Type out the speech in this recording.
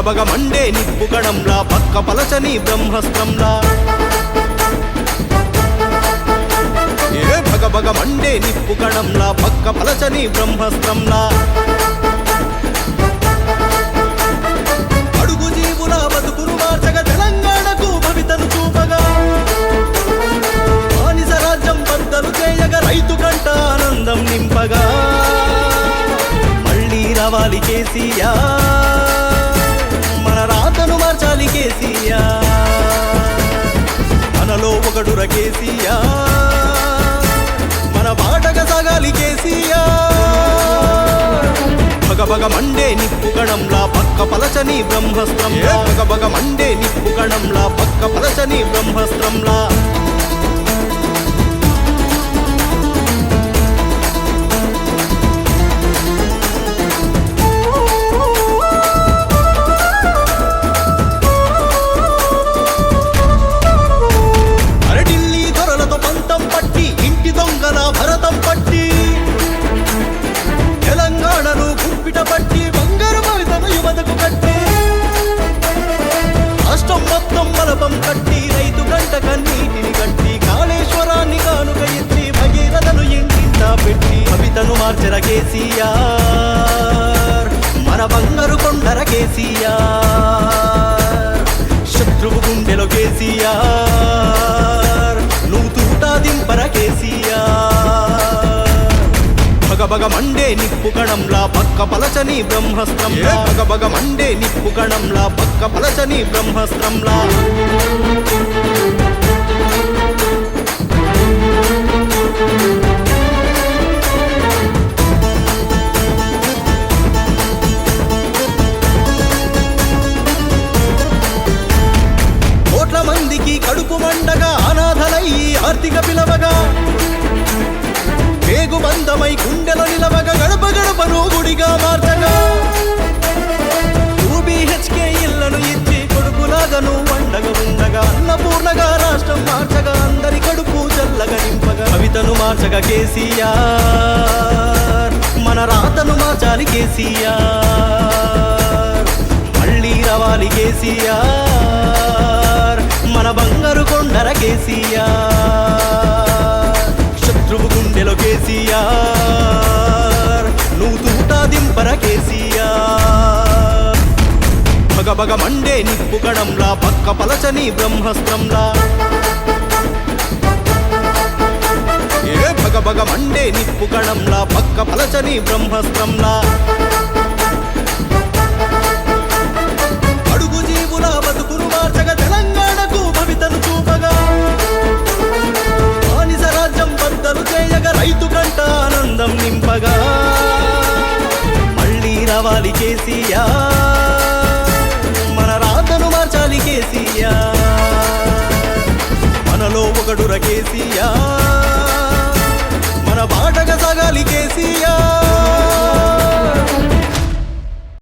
భగభగ Monday నిప్పు కణంలా పక్క పలచని బ్రహ్మస్త్రంలా భగభగ Monday నిప్పు కణంలా పక్క పలచని బ్రహ్మస్త్రంలా అడుగు జీవుల బతుకును మార్చగా తెలంగాణకు భవితను చూపగా బానిస రాజ్యం బద్దలు చేయగా రైతు కంట ఆనందం నింపగా మళ్ళీ రావాలి కేసీఆర్, మన రాతను మార్చాలి కేసీఆర్, మనలో ఒకడుర కేసీఆర్, మన బాటగా సాగాలి కేసీఆర్. భగభగ మండే నిప్పు కణంలా పక్క పలచని బ్రహ్మస్త్రంలా భగభగ మండే నిప్పు కణంలా పక్క పలచని బ్రహ్మస్త్రంలా భరతం పట్టి తెలంగాణను గుప్పిట పట్టి బంగారు భవితను యువతకు కట్టి రాష్ట్రం మొత్తం బలపం కట్టి రైతు గంట కన్నీటిని కట్టి కాళేశ్వరాన్ని కానుక ఎత్తి భగీరథను ఇంటింటా పెట్టి భవితను మార్చర కేసీఆర్, మన బంగారు కొండర కేసీఆర్, శత్రువు గుండెలో కేసీఆర్, నువ్వు తూటా దింపర కేసీఆర్. భగభగ మండే నిప్పు కణంలా పక్క పలచని బ్రహ్మస్త్రంలా భగభగ మండే నిప్పు కణంలా పక్క పలచని బ్రహ్మస్త్రంలా కోట్ల మందికి కడుపు మండగా అనాథలయ్యి ఆర్థిక పిలవగా వేగు బంధమై గుండెలో నిలవగా గడప గడపను గుడిగా మార్చగా 2BHK ఇళ్లను ఇచ్చి కొడుకులాగను వండగా ఉండగా అన్నపూర్ణగా రాష్ట్రం మార్చగా అందరి కడుపు చల్లగా నింపగా కవితను మార్చగా కేసీఆర్, మన రాతను మార్చాలి కేసీఆర్, మళ్ళీ రావాలి కేసీఆర్, మన బంగారు కొండర కేసీఆర్, శత్రువు గుండెలో కేసీఆర్, నువ్వు తూటా దింపర కేసీఆర్. భగభగ మండే నిప్పు కణంలా పక్క పలచని బ్రహ్మస్త్రంలా భగభగ మండే నిప్పు కణంలా పక్క పలచని బ్రహ్మస్త్రంలా అడుగు జీవుల బతుకును మార్చగా తెలంగాణకు భవితను చూపగా బానిస రాజ్యం బద్దలు చేయగా రైతు కంట ఆనందం నింపగా మళ్ళీ రావాలి కేసీఆర్, మన రాతను మార్చాలి కేసీఆర్, మనలో ఒకడుర కేసీఆర్,